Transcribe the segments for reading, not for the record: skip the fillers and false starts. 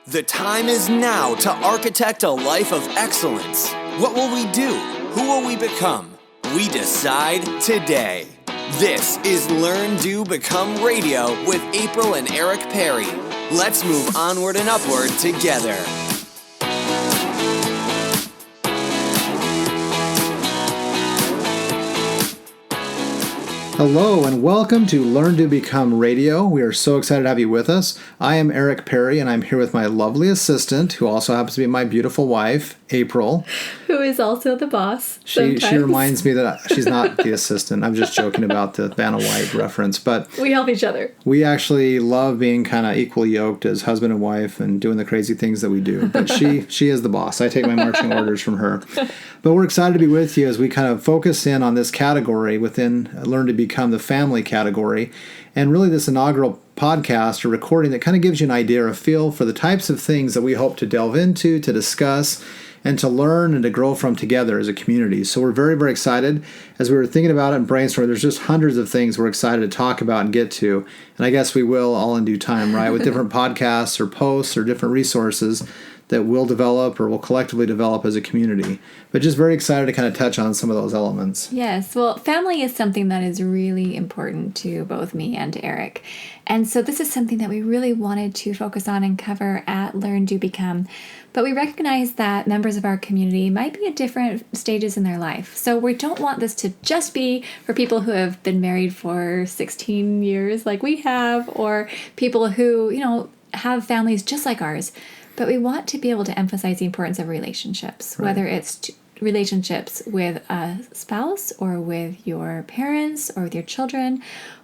The time is now to architect a life of excellence. What will we do? Who will we become? We decide today. This is Learn, Do, Become Radio with April and Eric Perry. Let's move onward and upward together. Hello and welcome to Learn to Become Radio. We are so excited to have you with us. I am Eric Perry and I'm here with my lovely assistant, who also happens to be my beautiful wife, April. Who is also the boss. She reminds me that she's not the assistant. I'm just joking about the Vanna White reference, but we help each other. We actually love being kind of equally yoked as husband and wife and doing the crazy things that we do. But she is the boss. I take my marching orders from her. But we're excited to be with you as we kind of focus in on this category within Learn to Become, the family category, and really this inaugural podcast or recording that kind of gives you an idea or a feel for the types of things that we hope to delve into, to discuss, and to learn and to grow from together as a community. So we're very, very excited. As we were thinking about it and brainstorming, there's just hundreds of things we're excited to talk about and get to. And I guess we will all in due time, right? With different podcasts or posts or different resources that we'll develop or we'll collectively develop as a community. But just very excited to kind of touch on some of those elements. Yes, well, family is something that is really important to both me and to Eric. And so this is something that we really wanted to focus on and cover at Learn, Do, Become. But we recognize that members of our community might be at different stages in their life. So we don't want this to just be for people who have been married for 16 years like we have, or people who, have families just like ours. But we want to be able to emphasize the importance of relationships, right? Whether it's relationships with a spouse or with your parents or with your children.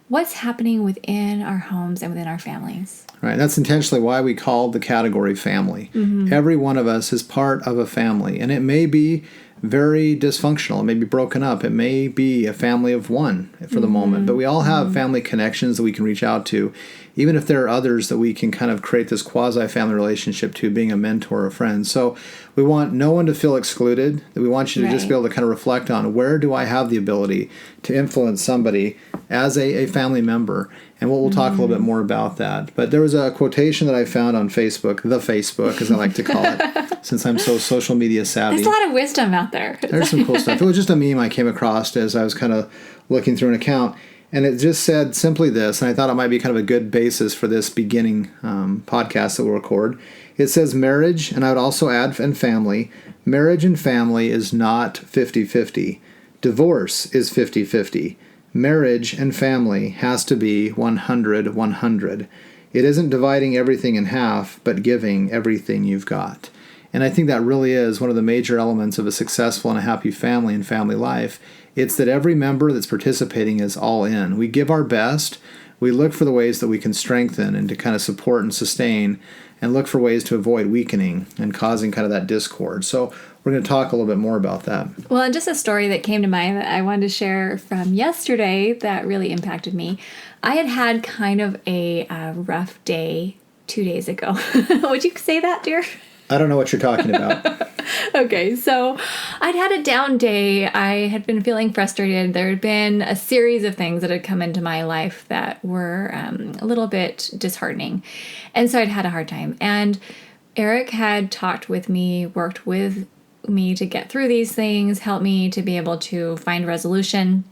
What's happening within our homes and within our families. Right. That's intentionally why we called the category family. Mm-hmm. Every one of us is part of a family, and it may be very dysfunctional. It may be broken up. It may be a family of one for the moment, but we all have family connections that we can reach out to, even if there are others that we can kind of create this quasi-family relationship to, being a mentor or a friend. So we want no one to feel excluded. We want you to just be able to kind of reflect on, where do I have the ability to influence somebody as a family member? And we'll talk a little bit more about that. But there was a quotation that I found on Facebook, the Facebook, as I like to call it, since I'm so social media savvy. There's a lot of wisdom out there. There's some cool stuff. It was just a meme I came across as I was kind of looking through an account. And it just said simply this, and I thought it might be kind of a good basis for this beginning podcast that we'll record. It says marriage, and I would also add and family. Marriage and family is not 50-50. Divorce is 50-50. Marriage and family has to be 100-100. It isn't dividing everything in half, but giving everything you've got. And I think that really is one of the major elements of a successful and a happy family and family life. It's that every member that's participating is all in. We give our best. We look for the ways that we can strengthen and to kind of support and sustain, and look for ways to avoid weakening and causing kind of that discord. So we're going to talk a little bit more about that. Well, and just a story that came to mind that I wanted to share from yesterday that really impacted me. I had kind of a rough day 2 days ago. Would you say that, dear? I don't know what you're talking about. Okay, so I'd had a down day. I had been feeling frustrated. There had been a series of things that had come into my life that were a little bit disheartening. And so I'd had a hard time. And Eric had talked with me, worked with me to get through these things, helped me to be able to find resolution.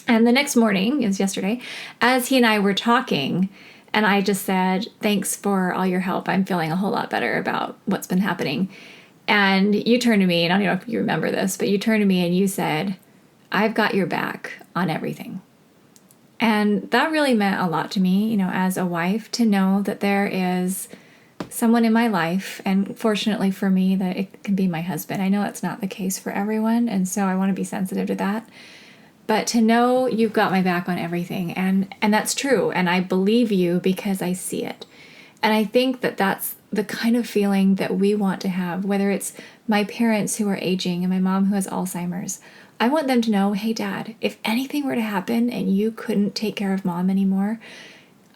And the next morning, it was yesterday, as he and I were talking, and I just said, thanks for all your help. I'm feeling a whole lot better about what's been happening. And you turned to me, and I don't know if you remember this, but you turned to me and you said, I've got your back on everything. And that really meant a lot to me, as a wife, to know that there is someone in my life, and fortunately for me, that it can be my husband. I know that's not the case for everyone, and so I want to be sensitive to that. But to know you've got my back on everything, and that's true, and I believe you because I see it. And I think that that's the kind of feeling that we want to have, whether it's my parents who are aging and my mom who has Alzheimer's. I want them to know, hey, Dad, if anything were to happen and you couldn't take care of Mom anymore,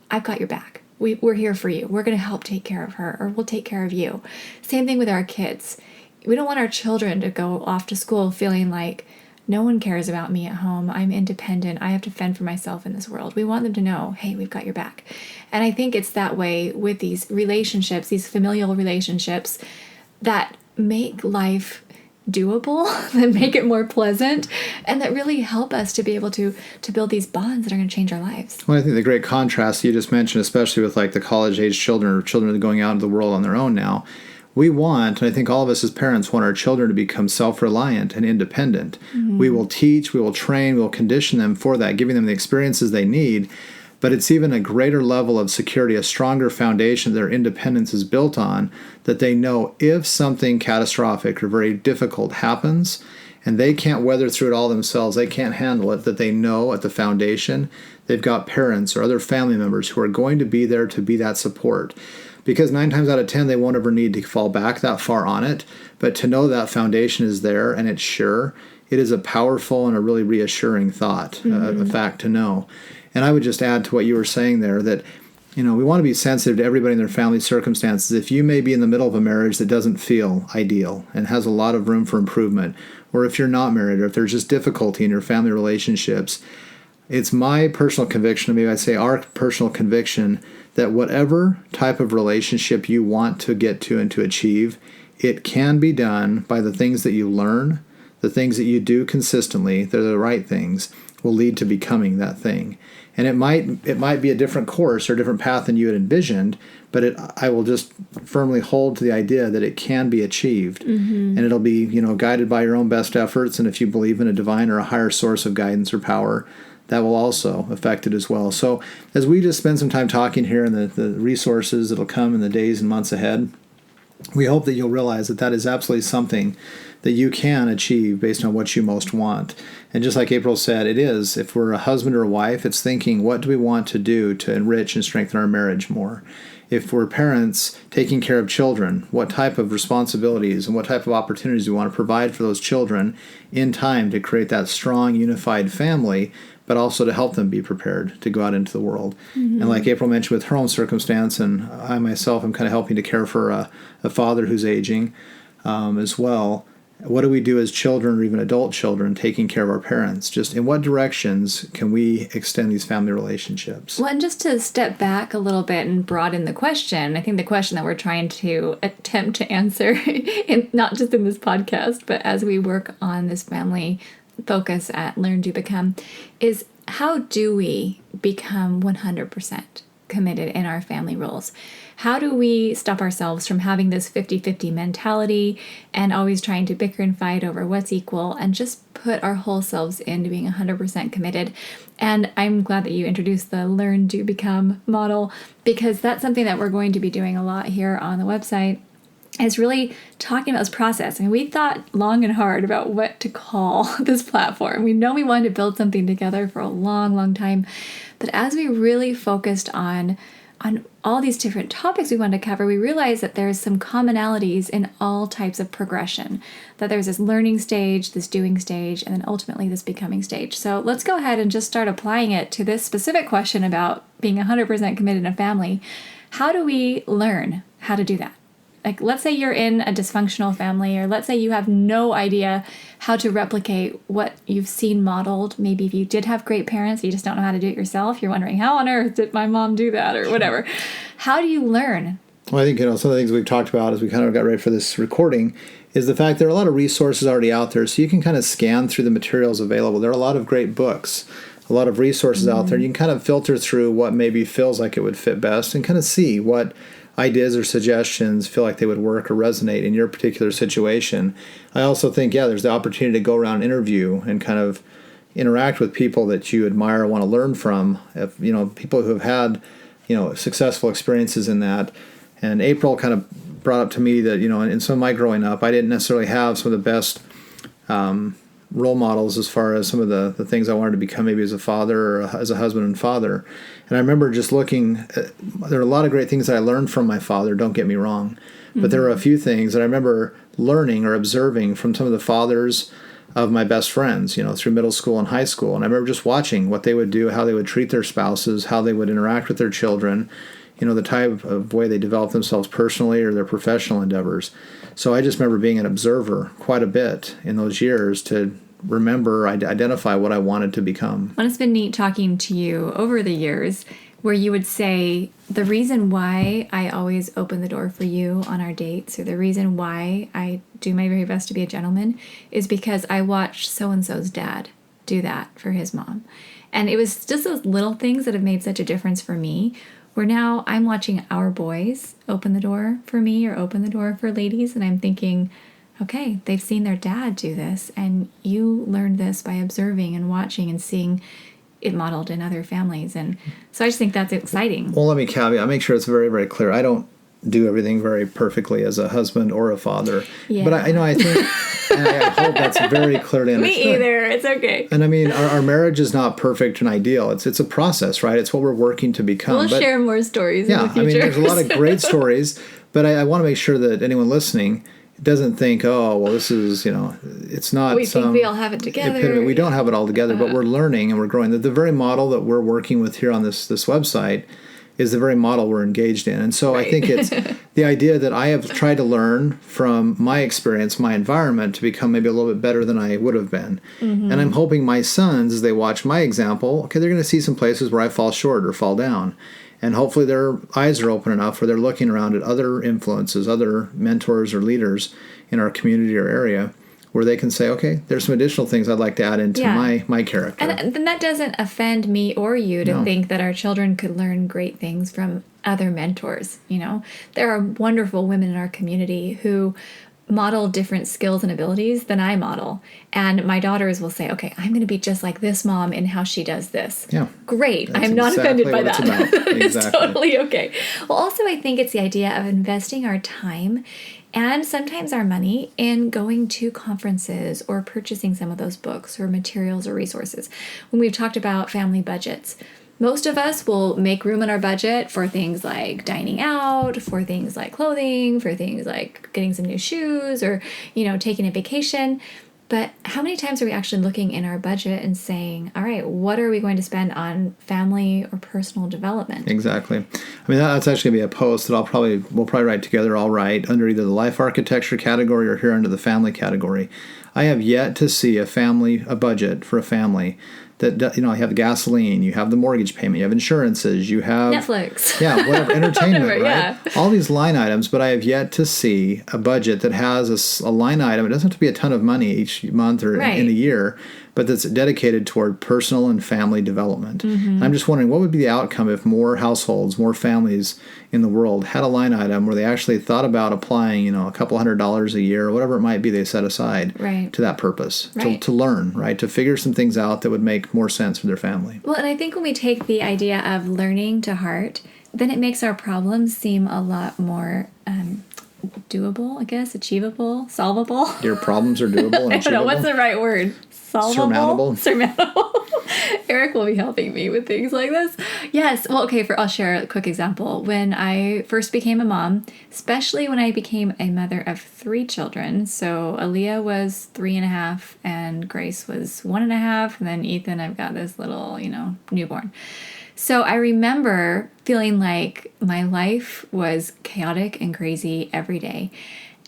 I've got your back. We're here for you. We're going to help take care of her, or we'll take care of you. Same thing with our kids. We don't want our children to go off to school feeling like no one cares about me at home. I'm independent. I have to fend for myself in this world. We want them to know, hey, we've got your back. And I think it's that way with these relationships, these familial relationships that make life doable, that make it more pleasant, and that really help us to be able to build these bonds that are going to change our lives. Well, I think the great contrast you just mentioned, especially with like the college-age children or children that are going out into the world on their own now, we want, and I think all of us as parents want our children to become self-reliant and independent. Mm-hmm. We will teach, we will train, we will condition them for that, giving them the experiences they need. But it's even a greater level of security, a stronger foundation their independence is built on, that they know if something catastrophic or very difficult happens and they can't weather through it all themselves, they can't handle it, that they know at the foundation they've got parents or other family members who are going to be there to be that support. Because 9 times out of 10, they won't ever need to fall back that far on it. But to know that foundation is there and it's sure, it is a powerful and a really reassuring thought, a fact to know. And I would just add to what you were saying there that, we want to be sensitive to everybody in their family circumstances. If you may be in the middle of a marriage that doesn't feel ideal and has a lot of room for improvement, or if you're not married, or if there's just difficulty in your family relationships, it's my personal conviction, maybe I'd say our personal conviction, that whatever type of relationship you want to get to and to achieve, it can be done by the things that you learn, the things that you do consistently, that are the right things, will lead to becoming that thing. And it might be a different course or a different path than you had envisioned, but I will just firmly hold to the idea that it can be achieved. Mm-hmm. And it'll be, guided by your own best efforts. And if you believe in a divine or a higher source of guidance or power, that will also affect it as well. So as we just spend some time talking here and the resources that'll come in the days and months ahead, we hope that you'll realize that is absolutely something that you can achieve based on what you most want. And just like April said, it is, if we're a husband or a wife, it's thinking, what do we want to do to enrich and strengthen our marriage more? If we're parents taking care of children, what type of responsibilities and what type of opportunities do we want to provide for those children in time to create that strong, unified family, but also to help them be prepared to go out into the world. Mm-hmm. And like April mentioned with her own circumstance, and I myself am kind of helping to care for a father who's aging as well. What do we do as children or even adult children taking care of our parents? Just in what directions can we extend these family relationships? Well, and just to step back a little bit and broaden the question, I think the question that we're trying to attempt to answer, not just in this podcast, but as we work on this family focus at Learn, Do, Become, is how do we become 100% committed in our family roles? How do we stop ourselves from having this 50-50 mentality and always trying to bicker and fight over what's equal and just put our whole selves into being 100% committed? And I'm glad that you introduced the Learn, Do, Become model, because that's something that we're going to be doing a lot here on the website. Is really talking about this process. I mean, we thought long and hard about what to call this platform. We know we wanted to build something together for a long, long time. But as we really focused on all these different topics we wanted to cover, we realized that there's some commonalities in all types of progression. That there's this learning stage, this doing stage, and then ultimately this becoming stage. So let's go ahead and just start applying it to this specific question about being 100% committed in a family. How do we learn how to do that? Like, let's say you're in a dysfunctional family, or let's say you have no idea how to replicate what you've seen modeled. Maybe if you did have great parents, you just don't know how to do it yourself. You're wondering, how on earth did my mom do that, or whatever. How do you learn? Well, I think, some of the things we've talked about as we kind of got ready for this recording is the fact there are a lot of resources already out there, so you can kind of scan through the materials available. There are a lot of great books, a lot of resources out there. You can kind of filter through what maybe feels like it would fit best and kind of see what ideas or suggestions feel like they would work or resonate in your particular situation. I also think, there's the opportunity to go around and interview and kind of interact with people that you admire or want to learn from, if, people who have had, successful experiences in that. And April kind of brought up to me that, in some of my growing up, I didn't necessarily have some of the best role models as far as some of the things I wanted to become, maybe as a father or as a husband and father. And I remember just looking, there are a lot of great things that I learned from my father, don't get me wrong. But there are a few things that I remember learning or observing from some of the fathers of my best friends, through middle school and high school. And I remember just watching what they would do, how they would treat their spouses, how they would interact with their children, the type of way they develop themselves personally or their professional endeavors. So I just remember being an observer quite a bit in those years to remember, identify what I wanted to become. Well, it's been neat talking to you over the years where you would say, the reason why I always open the door for you on our dates, or the reason why I do my very best to be a gentleman, is because I watched so-and-so's dad do that for his mom. And it was just those little things that have made such a difference for me, where now I'm watching our boys open the door for me or open the door for ladies, and I'm thinking, okay, they've seen their dad do this, and you learned this by observing and watching and seeing it modeled in other families. And so I just think that's exciting. Well, let me caveat. I make sure it's very, very clear. I don't do everything very perfectly as a husband or a father. Yeah. But I think, and I hope that's very clearly understood. Me either. It's okay. And I mean, our marriage is not perfect and ideal. It's a process, right? It's what we're working to become. We'll share more stories in the future. I mean, there's a lot of great stories, but I want to make sure that anyone listening doesn't think, oh, well, this is, it's not we think we all have it together. epitome. We don't have it all together, but we're learning and we're growing. The very model that we're working with here on this website is the very model we're engaged in. And so I think it's the idea that I have tried to learn from my experience, my environment, to become maybe a little bit better than I would have been. Mm-hmm. And I'm hoping my sons, as they watch my example, okay, they're going to see some places where I fall short or fall down. And hopefully their eyes are open enough where they're looking around at other influences, other mentors or leaders in our community or area, where they can say, okay, there's some additional things I'd like to add into my character. And then that doesn't offend me or you to think that our children could learn great things from other mentors. There are wonderful women in our community who model different skills and abilities than I model. And my daughters will say, okay, I'm going to be just like this mom in how she does this. Yeah. Great. That's I'm not exactly offended by that. It's Exactly. totally okay. Well, also, I think it's the idea of investing our time and sometimes our money in going to conferences or purchasing some of those books or materials or resources. When we've talked about family budgets, most of us will make room in our budget for things like dining out, for things like clothing, for things like getting some new shoes or, taking a vacation. But how many times are we actually looking in our budget and saying, all right, what are we going to spend on family or personal development? Exactly. I mean, that's actually going to be a post that we'll probably write together. I'll write under either the life architecture category or here under the family category. I have yet to see a budget for a family that, you have gasoline, you have the mortgage payment, you have insurances, you have Netflix. Yeah, whatever, entertainment, Whatever, right? yeah. All these line items, but I have yet to see a budget that has a line item. It doesn't have to be a ton of money each month or in a year, but that's dedicated toward personal and family development. Mm-hmm. I'm just wondering, what would be the outcome if more households, more families in the world had a line item where they actually thought about applying, a couple $100 a year or whatever it might be they set aside to that purpose, to learn, right? To figure some things out that would make more sense for their family. Well, and I think when we take the idea of learning to heart, then it makes our problems seem a lot more doable, I guess, achievable, solvable. Your problems are doable and achievable? I don't know, what's the right word? Solvable? Surmountable. Eric will be helping me with things like this. Yes. Well, okay, I'll share a quick example. When I first became a mom, especially when I became a mother of 3 children, so Aaliyah was 3.5 and Grace was 1.5, and then Ethan, I've got this little, newborn. So I remember feeling like my life was chaotic and crazy every day.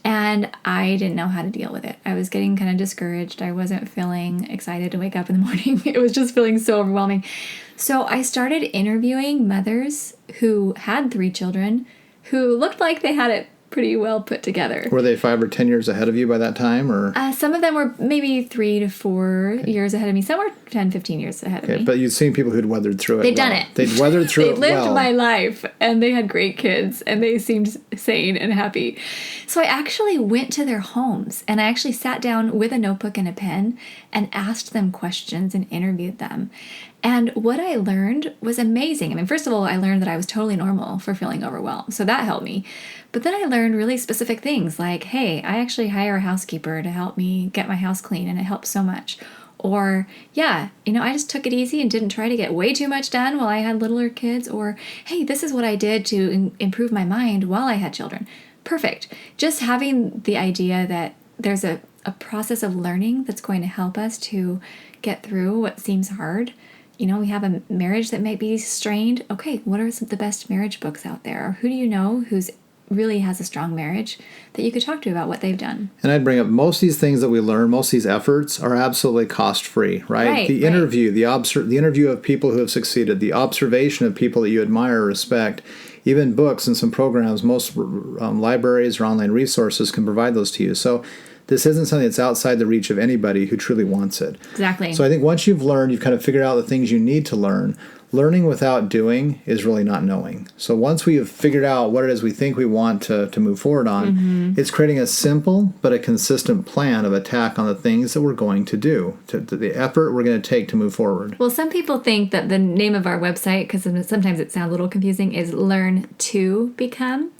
And I didn't know how to deal with it. I was getting kind of discouraged. I wasn't feeling excited to wake up in the morning. It was just feeling so overwhelming. So I started interviewing mothers who had 3 children who looked like they had it pretty well put together. Were they 5 or 10 years ahead of you by that time, or? Some of them were maybe 3 to 4 years ahead of me. Some were 10, 15 years ahead of me. But you'd seen people who'd weathered through it. They'd done it. They'd weathered through it well. They lived my life, and they had great kids, and they seemed sane and happy. So I actually went to their homes, and I actually sat down with a notebook and a pen and asked them questions and interviewed them. And what I learned was amazing. I mean, first of all, I learned that I was totally normal for feeling overwhelmed. So that helped me. But then I learned really specific things like, hey, I actually hire a housekeeper to help me get my house clean, and it helps so much. Or, I just took it easy and didn't try to get way too much done while I had littler kids. Or, hey, this is what I did to improve my mind while I had children. Perfect. Just having the idea that there's a process of learning that's going to help us to get through what seems hard. We have a marriage that might be strained. Okay, what are the best marriage books out there? Or who do you know who's really has a strong marriage that you could talk to about what they've done. And I'd bring up most of these things that we learn, most of these efforts are absolutely cost-free, right? The interview, the interview of people who have succeeded, the observation of people that you admire or respect, even books and some programs, most libraries or online resources can provide those to you. So this isn't something that's outside the reach of anybody who truly wants it. Exactly. So I think once you've learned, you've kind of figured out the things you need to learn. Learning without doing is really not knowing. So once we have figured out what it is we think we want to move forward on, it's creating a simple but a consistent plan of attack on the things that we're going to do, to the effort we're going to take to move forward. Well, some people think that the name of our website, because sometimes it sounds a little confusing, is Learn to Become.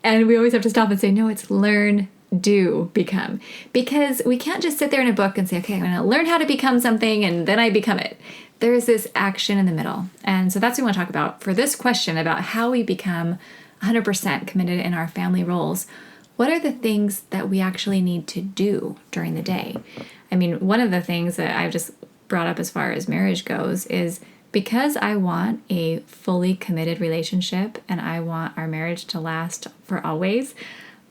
And we always have to stop and say, no, it's Learn do become, because we can't just sit there in a book and say, okay, I'm going to learn how to become something and then I become it. There is this action in the middle. And so that's what we want to talk about for this question about how we become 100% committed in our family roles. What are the things that we actually need to do during the day? I mean, one of the things that I've just brought up as far as marriage goes is because I want a fully committed relationship and I want our marriage to last for always,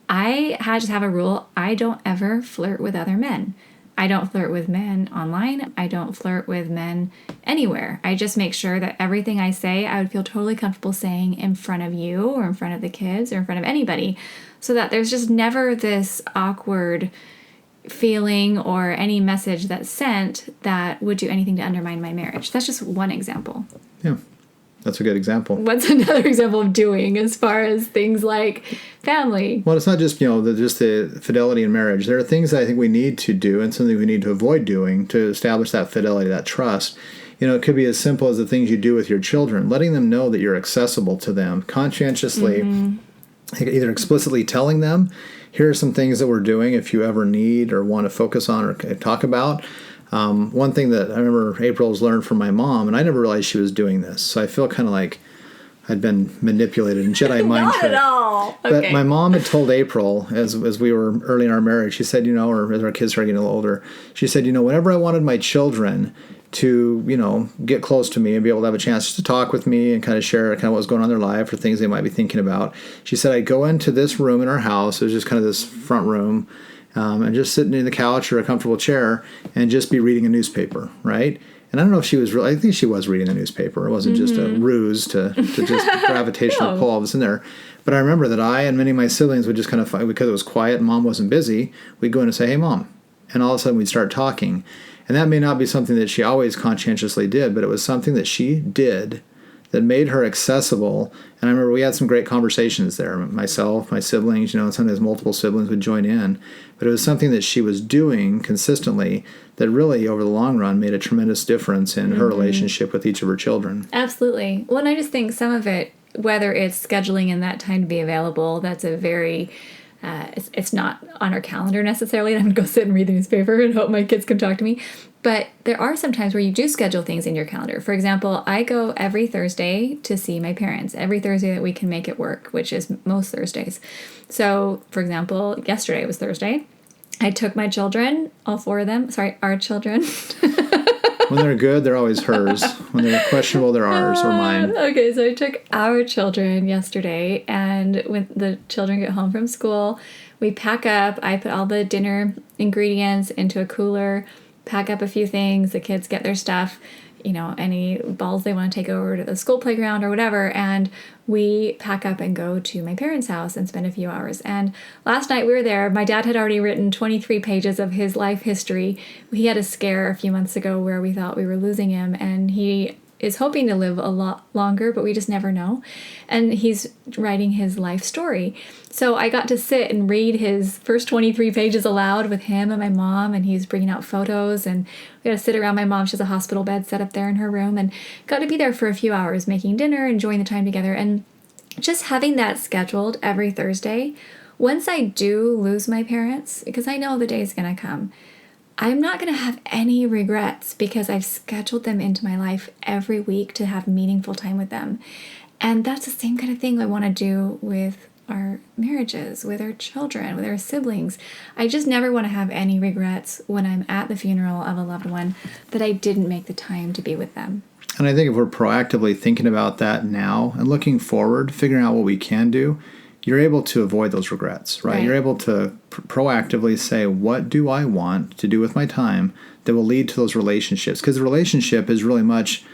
I just have a rule. I don't ever flirt with other men. I don't flirt with men online. I don't flirt with men anywhere. I just make sure that everything I say, I would feel totally comfortable saying in front of you or in front of the kids or in front of anybody, so that there's just never this awkward feeling or any message that's sent that would do anything to undermine my marriage. That's just one example. Yeah. That's a good example. What's another example of doing as far as things like family? Well, it's not just, just the fidelity in marriage. There are things that I think we need to do and something we need to avoid doing to establish that fidelity, that trust. It could be as simple as the things you do with your children, letting them know that you're accessible to them, conscientiously, either explicitly telling them, here are some things that we're doing if you ever need or want to focus on or talk about. One thing that I remember April's learned from my mom, and I never realized she was doing this, so I feel kind of like I'd been manipulated and Jedi mind Not tricked. at all. Okay. But my mom had told April, as we were early in our marriage, she said, or as our kids started getting a little older, she said, whenever I wanted my children to, get close to me and be able to have a chance to talk with me and kind of share kind of what was going on in their life or things they might be thinking about, she said, I'd go into this room in our house. It was just kind of this front room. And just sitting in the couch or a comfortable chair and just be reading a newspaper, right? And I don't know if she was I think she was reading a newspaper. It wasn't just a ruse to just gravitational pull all of us in there. But I remember that I and many of my siblings would just kind of find, because it was quiet and Mom wasn't busy, we'd go in and say, hey, Mom. And all of a sudden we'd start talking. And that may not be something that she always conscientiously did, but it was something that she did that made her accessible. And I remember we had some great conversations there. Myself, my siblings, and sometimes multiple siblings would join in. But it was something that she was doing consistently that really, over the long run, made a tremendous difference in her relationship with each of her children. Absolutely. Well, and I just think some of it, whether it's scheduling in that time to be available, that's a very... it's not on our calendar necessarily. I'm going to go sit and read the newspaper and hope my kids can talk to me. But there are some times where you do schedule things in your calendar. For example, I go every Thursday to see my parents, every Thursday that we can make it work, which is most Thursdays. So, for example, yesterday was Thursday. I took my children, all four of them, our children. When they're good, they're always hers. When they're questionable, they're ours or mine. Okay, so I took our children yesterday, and when the children get home from school, we pack up. I put all the dinner ingredients into a cooler, pack up a few things. The kids get their stuff, any balls they want to take over to the school playground or whatever, and we pack up and go to my parents' house and spend a few hours. And last night we were there. My dad had already written 23 pages of his life history. He had a scare a few months ago where we thought we were losing him, and he is hoping to live a lot longer, but we just never know. And he's writing his life story. So I got to sit and read his first 23 pages aloud with him and my mom, and he's bringing out photos, and we got to sit around my mom. She has a hospital bed set up there in her room, and got to be there for a few hours making dinner, enjoying the time together, and just having that scheduled every Thursday. Once I do lose my parents, because I know the day is going to come, I'm not going to have any regrets because I've scheduled them into my life every week to have meaningful time with them. And that's the same kind of thing I want to do with our marriages, with our children, with our siblings. I just never want to have any regrets when I'm at the funeral of a loved one that I didn't make the time to be with them. And I think if we're proactively thinking about that now and looking forward, figuring out what we can do, you're able to avoid those regrets, right? You're able to proactively say, what do I want to do with my time that will lead to those relationships? Because the relationship is really much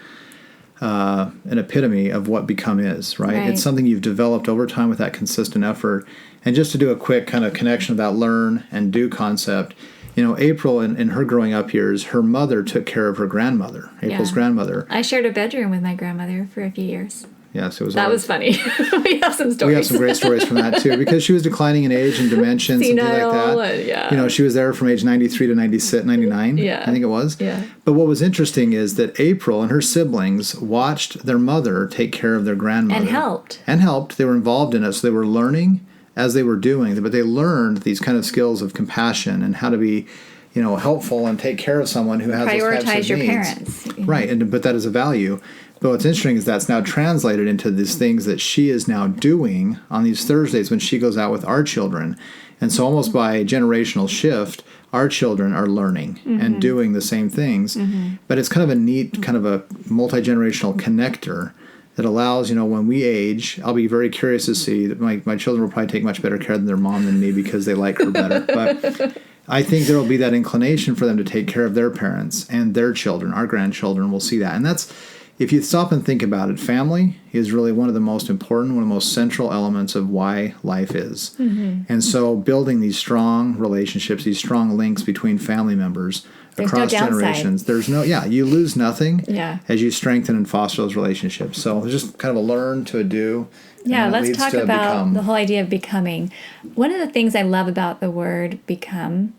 an epitome of what become is, right? It's something you've developed over time with that consistent effort. And just to do a quick kind of connection of that learn and do concept, April in her growing up years, her mother took care of her grandmother, April's grandmother. I shared a bedroom with my grandmother for a few years. Yes, it was. That was funny. We have some stories. We have some great stories from that too, because she was declining in age and dementia and something like that. She was there from age 93 to 96, 99, I think it was. Yeah. But what was interesting is that April and her siblings watched their mother take care of their grandmother. And helped. They were involved in it, so they were learning as they were doing it, but they learned these kind of skills of compassion and how to be, helpful and take care of someone who has those types of needs. Prioritize your parents. Right, but that is a value. But what's interesting is that's now translated into these things that she is now doing on these Thursdays when she goes out with our children. And so almost by generational shift, our children are learning and doing the same things. But it's kind of a neat, kind of a multi-generational connector that allows, when we age, I'll be very curious to see that my children will probably take much better care of their mom than me because they like her better. But I think there will be that inclination for them to take care of their parents and their children. Our grandchildren will see that. And that's, if you stop and think about it, family is really one of the most important, one of the most central elements of why life is. And so building these strong relationships, these strong links between family members across generations, you lose nothing as you strengthen and foster those relationships. So it's just kind of a learn to a do. Yeah, let's talk about the whole idea of becoming. One of the things I love about the word become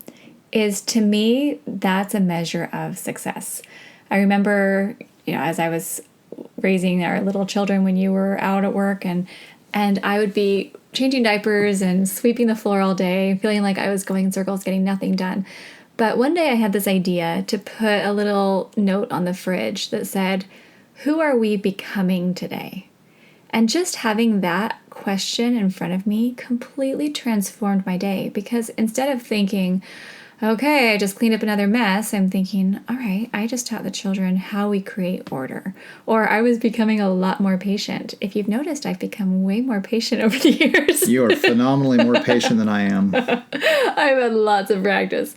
is, to me, that's a measure of success. I remember, as I was raising our little children when you were out at work, and I would be changing diapers and sweeping the floor all day, feeling like I was going in circles, getting nothing done. But one day I had this idea to put a little note on the fridge that said, who are we becoming today? And just having that question in front of me completely transformed my day, because instead of thinking, okay, I just cleaned up another mess, I'm thinking, all right, I just taught the children how we create order. Or I was becoming a lot more patient. If you've noticed, I've become way more patient over the years. You are phenomenally more patient than I am. I've had lots of practice.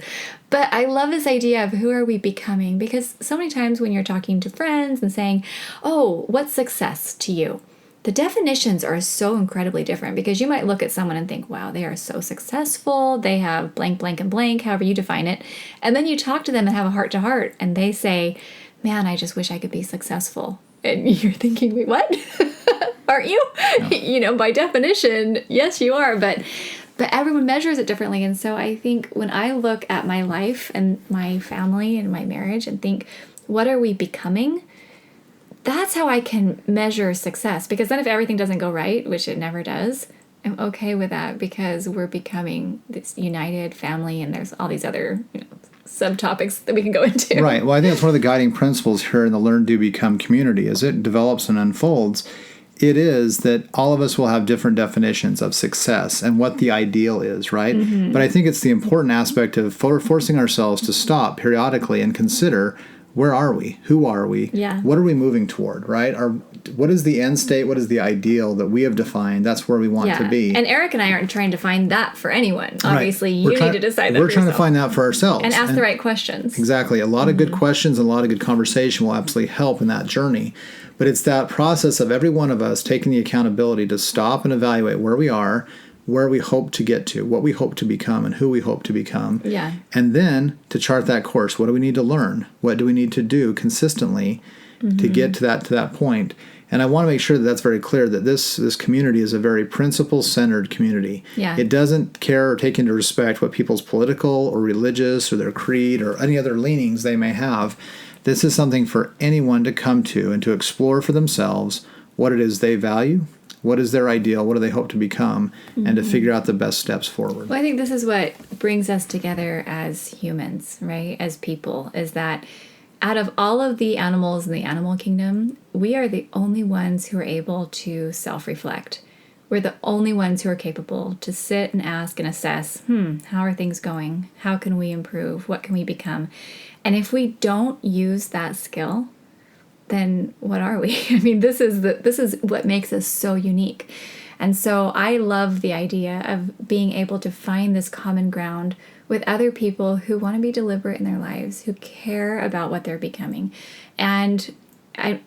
But I love this idea of who are we becoming, because so many times when you're talking to friends and saying, oh, what's success to you? The definitions are so incredibly different, because you might look at someone and think, wow, they are so successful. They have blank, blank, and blank, however you define it. And then you talk to them and have a heart-to-heart, and they say, man, I just wish I could be successful. And you're thinking, wait, what? Aren't you? No. By definition, yes, you are. But everyone measures it differently. And so I think when I look at my life and my family and my marriage and think, what are we becoming? That's how I can measure success, because then if everything doesn't go right, which it never does, I'm okay with that, because we're becoming this united family, and there's all these other subtopics that we can go into. Right. Well, I think that's one of the guiding principles here in the Learn, Do, Become community. As it develops and unfolds, it is that all of us will have different definitions of success and what the ideal is, right? But I think it's the important aspect of forcing ourselves to stop periodically and consider, where are we? Who are we? Yeah. What are we moving toward, right? What is the end state? What is the ideal that we have defined? That's where we want to be. And Eric and I aren't trying to find that for anyone. Obviously, you need to decide that We're trying to find that for ourselves. And ask the right questions. Exactly. A lot of good questions and a lot of good conversation will absolutely help in that journey. But it's that process of every one of us taking the accountability to stop and evaluate where we are, where we hope to get to, what we hope to become, and who we hope to become. Yeah. And then to chart that course. What do we need to learn? What do we need to do consistently to get to that point? And I want to make sure that that's very clear, that this community is a very principle-centered community. Yeah. It doesn't care or take into respect what people's political or religious or their creed or any other leanings they may have. This is something for anyone to come to and to explore for themselves what it is they value, what is their ideal, what do they hope to become, and to figure out the best steps forward. Well, I think this is what brings us together as humans, right? As people, is that out of all of the animals in the animal kingdom, we are the only ones who are able to self-reflect. We're the only ones who are capable to sit and ask and assess, how are things going? How can we improve? What can we become? And if we don't use that skill, then what are we? I mean, this is what makes us so unique. And so I love the idea of being able to find this common ground with other people who want to be deliberate in their lives, who care about what they're becoming. And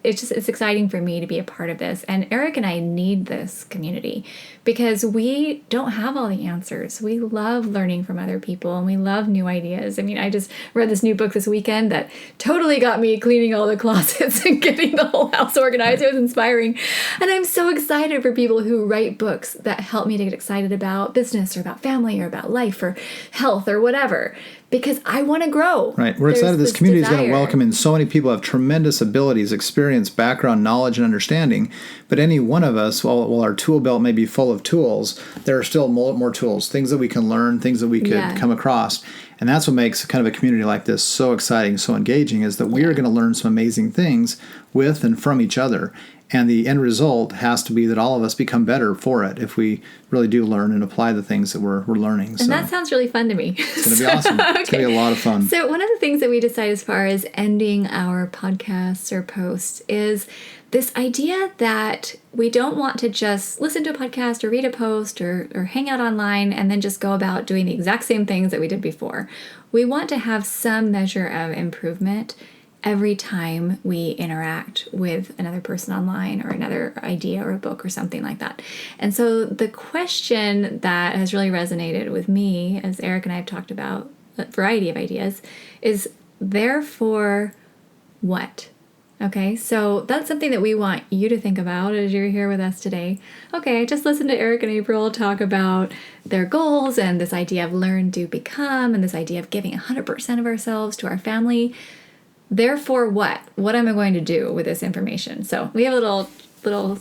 it's exciting for me to be a part of this. And Eric and I need this community because we don't have all the answers. We love learning from other people and we love new ideas. I mean, I just read this new book this weekend that totally got me cleaning all the closets and getting the whole house organized. It was inspiring. And I'm so excited for people who write books that help me to get excited about business or about family or about life or health or whatever. Because I want to grow. Right. We're excited this community is going to welcome in so many people who have tremendous abilities, experience, background, knowledge, and understanding. But any one of us, while our tool belt may be full of tools, there are still more tools, things that we can learn, things that we could come across. And that's what makes kind of a community like this so exciting, so engaging, is that we are going to learn some amazing things with and from each other. And the end result has to be that all of us become better for it if we really do learn and apply the things that we're learning. And that sounds really fun to me. It's going to be awesome. Okay. It's going to be a lot of fun. So one of the things that we decide as far as ending our podcasts or posts is this idea that we don't want to just listen to a podcast or read a post or hang out online and then just go about doing the exact same things that we did before. We want to have some measure of improvement every time we interact with another person online or another idea or a book or something like that. And so the question that has really resonated with me, as Eric and I have talked about a variety of ideas, is therefore what? Okay, so that's something that we want you to think about as you're here with us today. Okay, I just listened to Eric and April talk about their goals and this idea of learn, do, become, and this idea of giving 100% of ourselves to our family. Therefore, what? What am I going to do with this information? So we have a little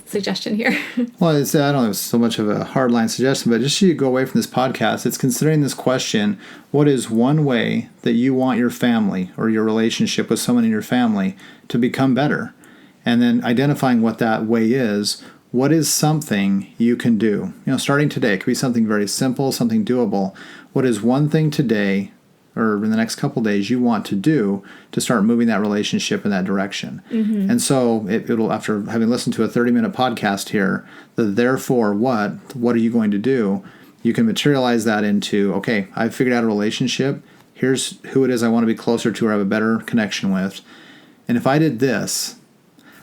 suggestion here. Well, I don't have so much of a hardline suggestion, but just so you go away from this podcast, it's considering this question: what is one way that you want your family or your relationship with someone in your family to become better? And then identifying what that way is. What is something you can do? Starting today, it could be something very simple, something doable. What is one thing today or in the next couple of days you want to do to start moving that relationship in that direction? Mm-hmm. And so it'll, after having listened to a 30-minute podcast here, the therefore what are you going to do? You can materialize that into, okay, I've figured out a relationship. Here's who it is I want to be closer to or have a better connection with. And if I did this,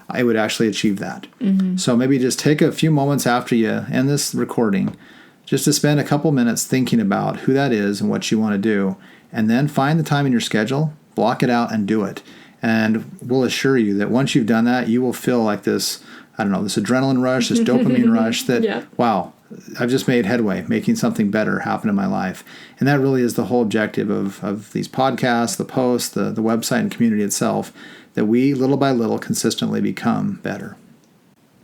I would actually achieve that. Mm-hmm. So maybe just take a few moments after you end this recording just to spend a couple minutes thinking about who that is and what you want to do. And then find the time in your schedule, block it out, and do it. And we'll assure you that once you've done that, you will feel like this, this adrenaline rush, this dopamine rush that, wow, I've just made headway, making something better happen in my life. And that really is the whole objective of these podcasts, the posts, the website and community itself, that we little by little consistently become better.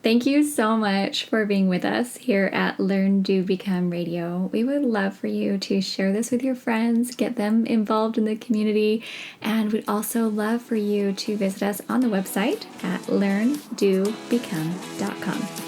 Thank you so much for being with us here at Learn, Do, Become Radio. We would love for you to share this with your friends, get them involved in the community, and we'd also love for you to visit us on the website at learndobecome.com.